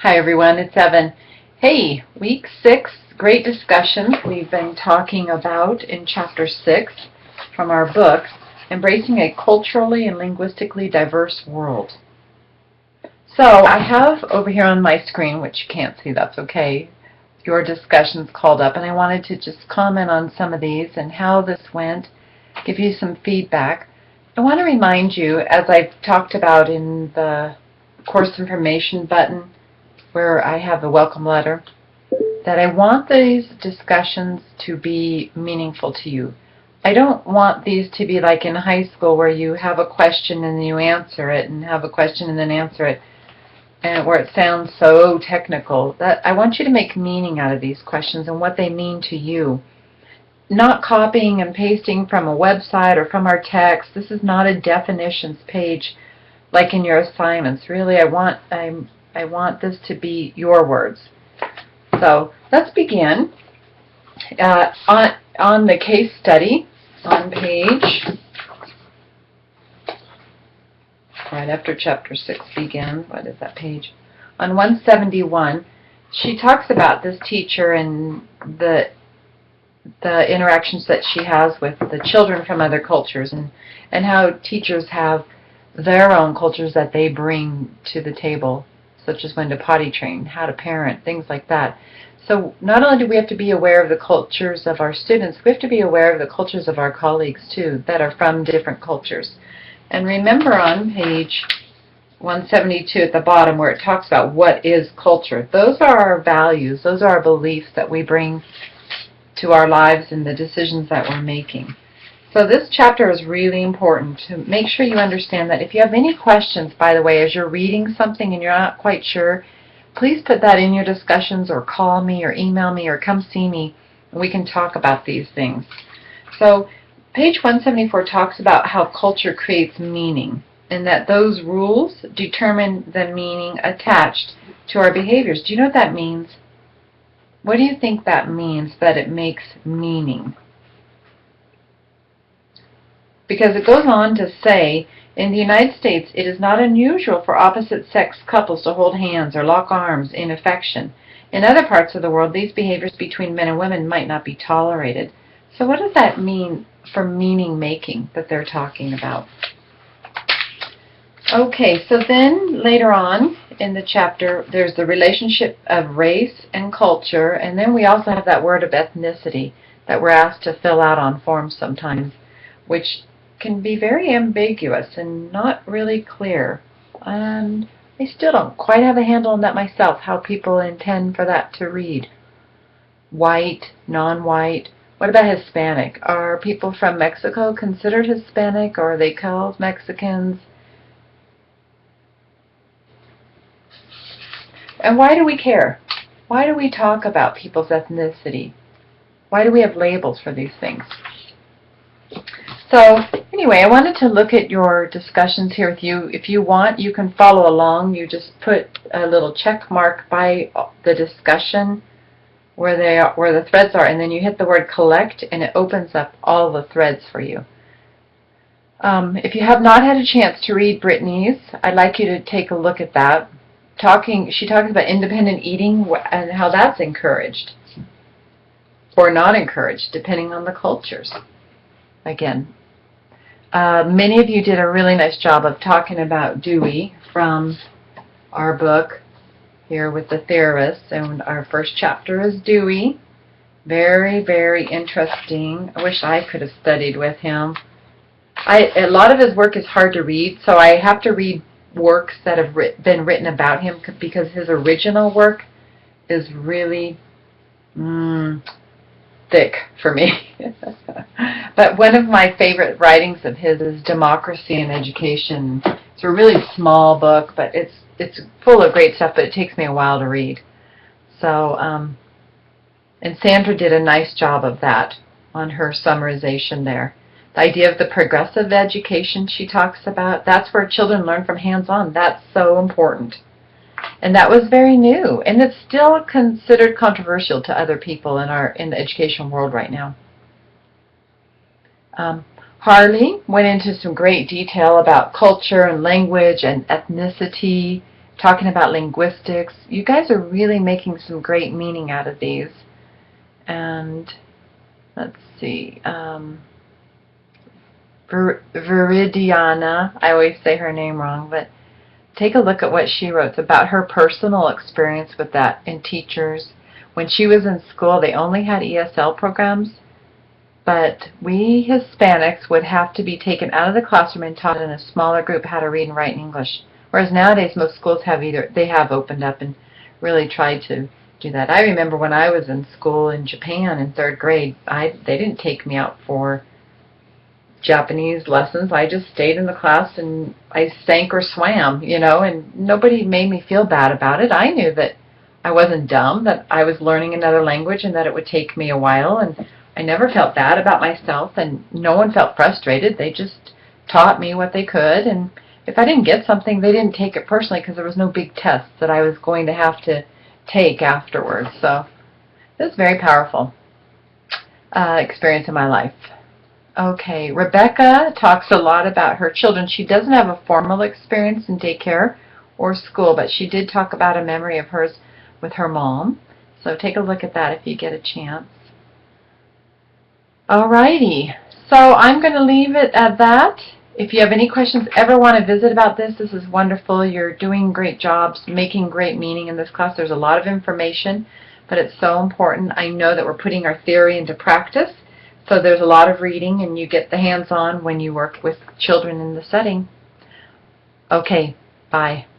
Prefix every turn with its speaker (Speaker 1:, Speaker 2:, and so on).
Speaker 1: Hi everyone, it's Evan. Hey, week 6, great discussions we've been talking about in chapter 6 from our book, Embracing a Culturally and Linguistically Diverse World. So I have over here on my screen, which you can't see, that's okay, your discussions called up, and I wanted to just comment on some of these and how this went, give you some feedback. I want to remind you, as I've talked about in the course information button, where I have a welcome letter, that I want these discussions to be meaningful to you. I don't want these to be like in high school where you have a question and you answer it and have a question and then answer it, and where it sounds so technical. That I want you to make meaning out of these questions and what they mean to you. Not copying and pasting from a website or from our text. This is not a definitions page like in your assignments. Really, I want this to be your words. So let's begin. On the case study, on page, right after chapter 6 begins, what is that page? On 171, she talks about this teacher and the interactions that she has with the children from other cultures, and how teachers have their own cultures that they bring to the table, such as when to potty train, how to parent, things like that. So not only do we have to be aware of the cultures of our students, we have to be aware of the cultures of our colleagues too, that are from different cultures. And remember on page 172 at the bottom where it talks about what is culture, those are our values, those are our beliefs that we bring to our lives and the decisions that we're making. So this chapter is really important to make sure you understand that. If you have any questions, by the way, as you're reading something and you're not quite sure, please put that in your discussions or call me or email me or come see me and we can talk about these things. So page 174 talks about how culture creates meaning and that those rules determine the meaning attached to our behaviors. Do you know what that means? What do you think that means, that it makes meaning? Because it goes on to say, in the United States, it is not unusual for opposite-sex couples to hold hands or lock arms in affection. In other parts of the world, these behaviors between men and women might not be tolerated. So what does that mean for meaning-making that they're talking about? Okay, so then later on in the chapter, there's the relationship of race and culture, and then we also have that word of ethnicity that we're asked to fill out on forms sometimes, which can be very ambiguous and not really clear. And I still don't quite have a handle on that myself, how people intend for that to read. White, non-white. What about Hispanic? Are people from Mexico considered Hispanic, or are they called Mexicans? And why do we care? Why do we talk about people's ethnicity? Why do we have labels for these things? So anyway, I wanted to look at your discussions here with you. If you want, you can follow along. You just put a little check mark by the discussion where the threads are, and then you hit the word collect, and it opens up all the threads for you. If you have not had a chance to read Brittany's, I'd like you to take a look at that. She talks about independent eating and how that's encouraged or not encouraged, depending on the cultures. Again, many of you did a really nice job of talking about Dewey from our book here with the theorists, and our first chapter is Dewey. Very, very interesting. I wish I could have studied with him. A lot of his work is hard to read, so I have to read works that have been written about him because his original work is really thick for me. But one of my favorite writings of his is Democracy in Education. It's a really small book, but it's full of great stuff, but it takes me a while to read. So, and Sandra did a nice job of that on her summarization there. The idea of the progressive education she talks about, that's where children learn from hands-on. That's so important. And that was very new, and it's still considered controversial to other people in the education world right now. Harley went into some great detail about culture and language and ethnicity talking about linguistics. You guys are really making some great meaning out of these. And let's see, Viridiana, I always say her name wrong, but take a look at what she wrote about her personal experience with that in teachers. When she was in school, they only had ESL programs, but we Hispanics would have to be taken out of the classroom and taught in a smaller group how to read and write in English. Whereas nowadays, most schools have they have opened up and really tried to do that. I remember when I was in school in Japan in 3rd grade, they didn't take me out for Japanese lessons. I just stayed in the class and I sank or swam, and nobody made me feel bad about it. I knew that I wasn't dumb, that I was learning another language and that it would take me a while, and I never felt bad about myself, and no one felt frustrated. They just taught me what they could, and if I didn't get something, they didn't take it personally because there was no big tests that I was going to have to take afterwards. So it was a very powerful experience in my life. Okay, Rebecca talks a lot about her children. She doesn't have a formal experience in daycare or school, but she did talk about a memory of hers with her mom. So take a look at that if you get a chance. Alrighty, so I'm going to leave it at that. If you have any questions, ever want to visit about this, this is wonderful. You're doing great jobs, making great meaning in this class. There's a lot of information, but it's so important. I know that we're putting our theory into practice. So there's a lot of reading, and you get the hands-on when you work with children in the setting. Okay, bye.